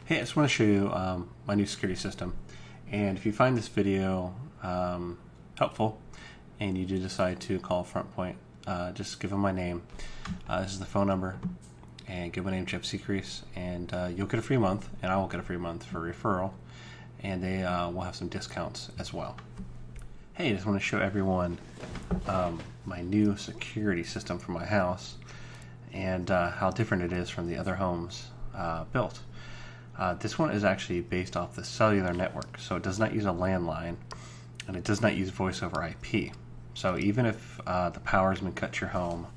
Hey, I just want to show you my new security system. And if you find this video helpful and you do decide to call FrontPoint, just give them my name. This is the phone number, and give my name Jeff Secrease, and you'll get a free month, and I will get a free month for referral, and they will have some discounts as well. Hey, I just want to show everyone my new security system for my house and how different it is from the other homes built. This one is actually based off the cellular network, so it does not use a landline, and it does not use voice over IP. So even if the power's been cut to your home,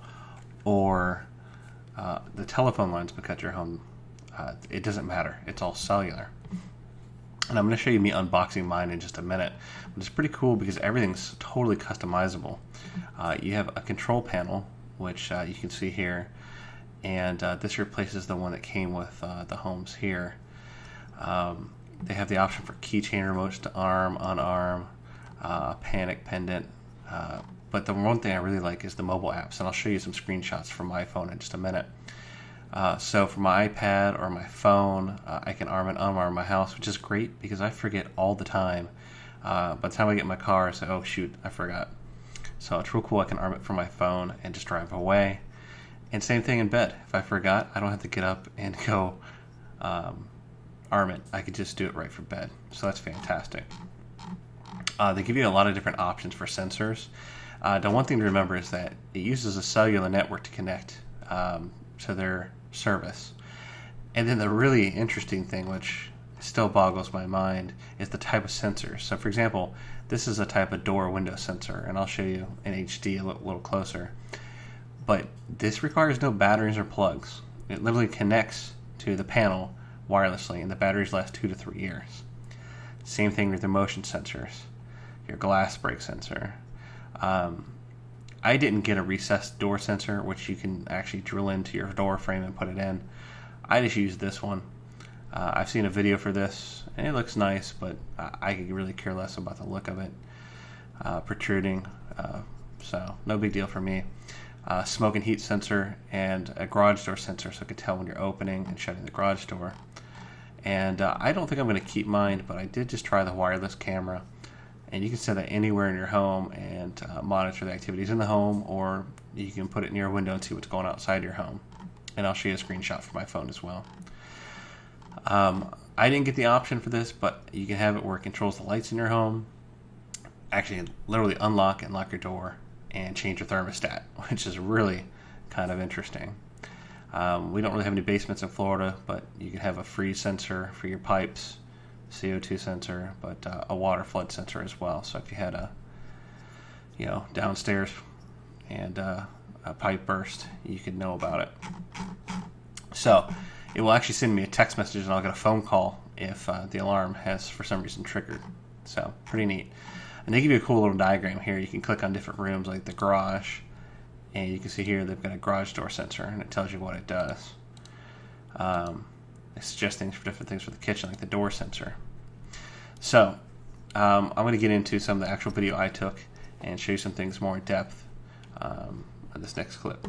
or the telephone line's been cut to your home, it doesn't matter. It's all cellular. And I'm going to show you me unboxing mine in just a minute. But it's pretty cool because everything's totally customizable. You have a control panel, which you can see here, and this replaces the one that came with the homes here. They have the option for keychain remotes to arm, unarm, panic, pendant. But the one thing I really like is the mobile apps, and I'll show you some screenshots from my phone in just a minute. So for my iPad or my phone, I can arm and unarm my house, which is great because I forget all the time. By the time I get in my car, I say, oh shoot, I forgot. So it's real cool. I can arm it from my phone and just drive away. And same thing in bed. If I forgot, I don't have to get up and go arm it. I could just do it right from bed. So that's fantastic. They give you a lot of different options for sensors. The one thing to remember is that it uses a cellular network to connect to their service. And then the really interesting thing, which still boggles my mind, is the type of sensors. So for example, this is a type of door window sensor, and I'll show you in HD a little closer. But this requires no batteries or plugs. It literally connects to the panel wirelessly, and the batteries last 2 to 3 years. Same thing with the motion sensors, your glass break sensor. I didn't get a recessed door sensor, which you can actually drill into your door frame and put it in. I just used this one. I've seen a video for this, and it looks nice, but I could really care less about the look of it protruding. So no big deal for me. Smoke and heat sensor, and a garage door sensor, so it can tell when you're opening and shutting the garage door. And I don't think I'm going to keep mine, but I did just try the wireless camera, and you can set that anywhere in your home and monitor the activities in the home, or you can put it near a window and see what's going outside your home. And I'll show you a screenshot from my phone as well. I didn't get the option for this, but you can have it where it controls the lights in your home, actually literally unlock and lock your door, and change your thermostat, which is really kind of interesting. We don't really have any basements in Florida, but you can have a freeze sensor for your pipes, CO2 sensor, but a water flood sensor as well. So if you had a, downstairs and a pipe burst, you could know about it. So it will actually send me a text message, and I'll get a phone call if the alarm has for some reason triggered. So pretty neat. And they give you a cool little diagram here. You can click on different rooms like the garage, and you can see here they've got a garage door sensor, and it tells you what it does. It suggests things for different things for the kitchen, like the door sensor. So I'm going to get into some of the actual video I took and show you some things more in depth in this next clip.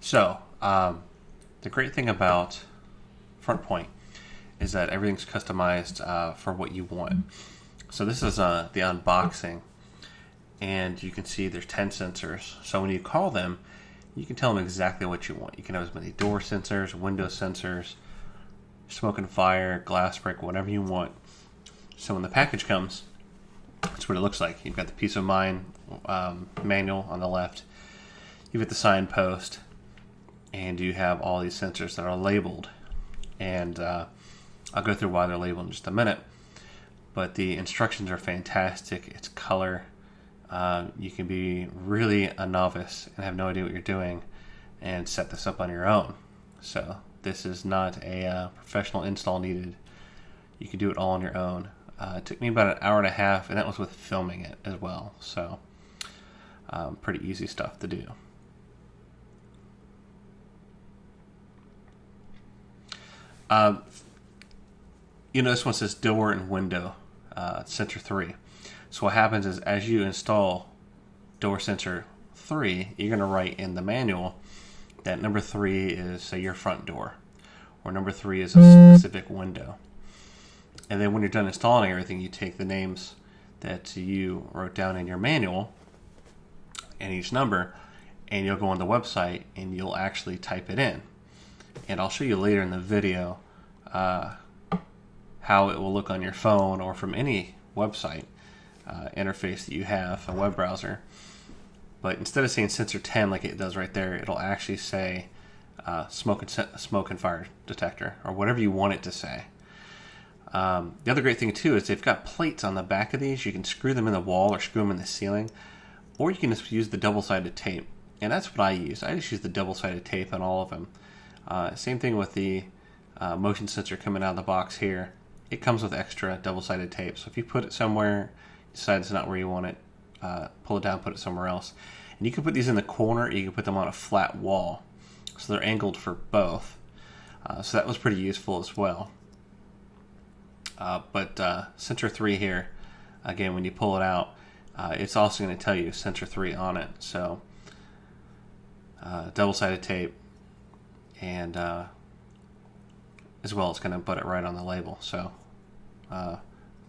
So the great thing about FrontPoint is that everything's customized for what you want. So this is the unboxing, and you can see there's 10 sensors. So when you call them, you can tell them exactly what you want. You can have as many door sensors, window sensors, smoke and fire, glass break, whatever you want. So when the package comes, that's what it looks like. You've got the Peace of Mind manual on the left. You've got the signpost, and you have all these sensors that are labeled. And I'll go through why they're labeled in just a minute. But the instructions are fantastic. It's color. You can be really a novice and have no idea what you're doing and set this up on your own. So this is not a professional install needed. You can do it all on your own. It took me about an hour and a half, and that was with filming it as well. So pretty easy stuff to do. This one says door and window sensor 3. So what happens is, as you install door sensor 3, you're going to write in the manual that number 3 is, say, your front door. or number 3 is a specific window. And then when you're done installing everything, you take the names that you wrote down in your manual and each number, and you'll go on the website and you'll actually type it in. And I'll show you later in the video how it will look on your phone or from any website interface that you have, a web browser. But instead of saying sensor 10 like it does right there, it'll actually say smoke and fire detector, or whatever you want it to say. The other great thing too is they've got plates on the back of these. You can screw them in the wall or screw them in the ceiling, or you can just use the double-sided tape. And that's what I use. I just use the double-sided tape on all of them. Same thing with the motion sensor coming out of the box here. It comes with extra double-sided tape. So if you put it somewhere, decide it's not where you want it, pull it down, put it somewhere else. And you can put these in the corner, or you can put them on a flat wall. So they're angled for both. So that was pretty useful as well. But sensor 3 here, again, when you pull it out, it's also going to tell you sensor 3 on it. So double-sided tape, and as well as going to put it right on the label. So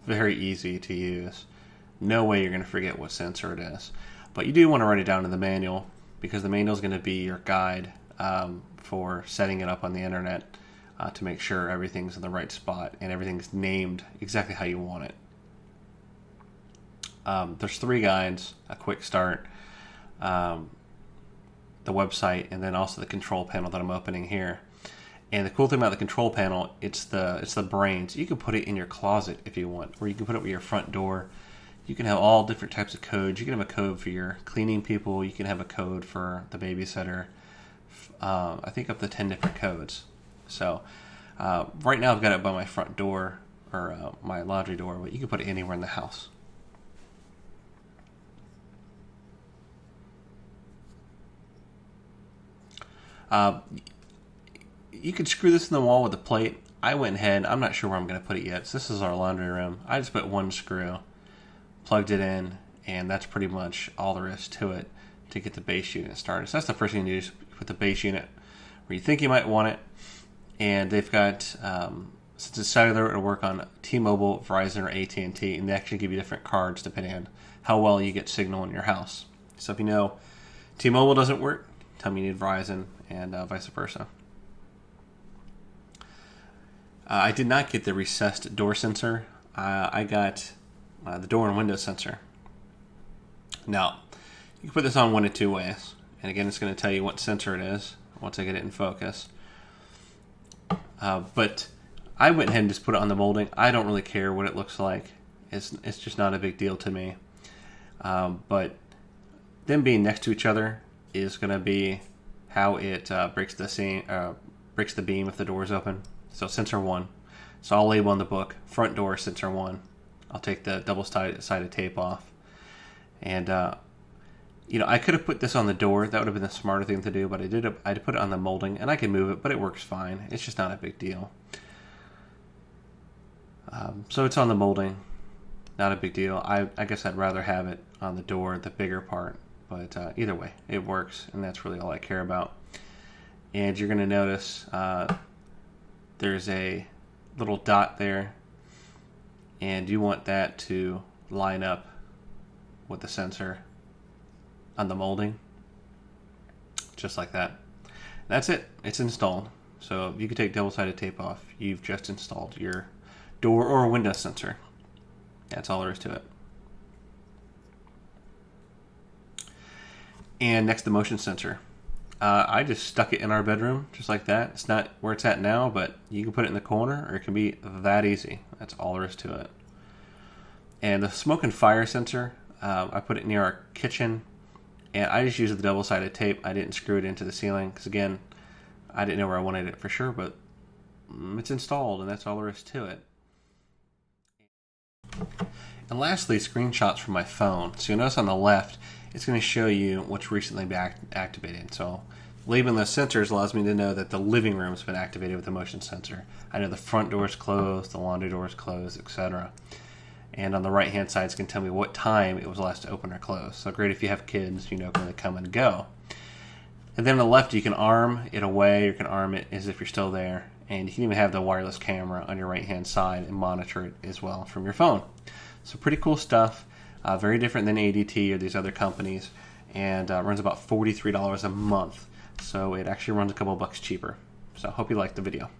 very easy to use. No way you're going to forget what sensor it is. But you do want to write it down in the manual, because the manual is going to be your guide for setting it up on the internet to make sure everything's in the right spot and everything's named exactly how you want it. There's 3 guides: a quick start, the website, and then also the control panel that I'm opening here. And the cool thing about the control panel, it's the brains. You can put it in your closet if you want, or you can put it with your front door. You can have all different types of codes. You can have a code for your cleaning people. You can have a code for the babysitter. I think up to 10 different codes. So right now I've got it by my front door, or my laundry door, but you can put it anywhere in the house. You could screw this in the wall with a plate. I went ahead, I'm not sure where I'm going to put it yet. So this is our laundry room. I just put one screw, plugged it in, and that's pretty much all there is to it to get the base unit started. So that's the first thing you do, is put the base unit where you think you might want it. And they've got, since it's cellular, it'll work on T-Mobile, Verizon, or AT&T, and they actually give you different cards depending on how well you get signal in your house. So if you know T-Mobile doesn't work, tell me you need Verizon, and vice versa. I did not get the recessed door sensor. I got the door and window sensor. Now, you can put this on one of 2 ways. And again, it's going to tell you what sensor it is once I get it in focus. But I went ahead and just put it on the molding. I don't really care what it looks like. It's just not a big deal to me. But them being next to each other is going to be how it breaks the beam if the door is open. So sensor 1. So I'll label on the book, front door sensor 1. I'll take the double-sided tape off. And, I could have put this on the door. That would have been the smarter thing to do, but I put it on the molding, and I can move it, but it works fine. It's just not a big deal. So it's on the molding. Not a big deal. I guess I'd rather have it on the door, the bigger part. But either way, it works, and that's really all I care about. And you're going to notice there's a little dot there, and you want that to line up with the sensor on the molding, just like that. That's it. It's installed. So you can take double-sided tape off. You've just installed your door or window sensor. That's all there is to it. And next, the motion sensor. I just stuck it in our bedroom, just like that. It's not where it's at now, but you can put it in the corner, or it can be that easy. That's all there is to it. And the smoke and fire sensor, I put it near our kitchen, and I just used the double-sided tape. I didn't screw it into the ceiling, because again, I didn't know where I wanted it for sure, but it's installed, and that's all there is to it. And lastly, screenshots from my phone. So you'll notice on the left, it's going to show you what's recently been activated. So labeling those sensors allows me to know that the living room has been activated with the motion sensor. I know the front door is closed, the laundry door is closed, etc. And on the right hand side, it's going to tell me what time it was last open or closed. So great if you have kids, you know when they come and go. And then on the left, you can arm it away, you can arm it as if you're still there. and you can even have the wireless camera on your right hand side and monitor it as well from your phone. So pretty cool stuff, very different than ADT or these other companies, and runs about $43 a month. So it actually runs a couple bucks cheaper. So I hope you liked the video.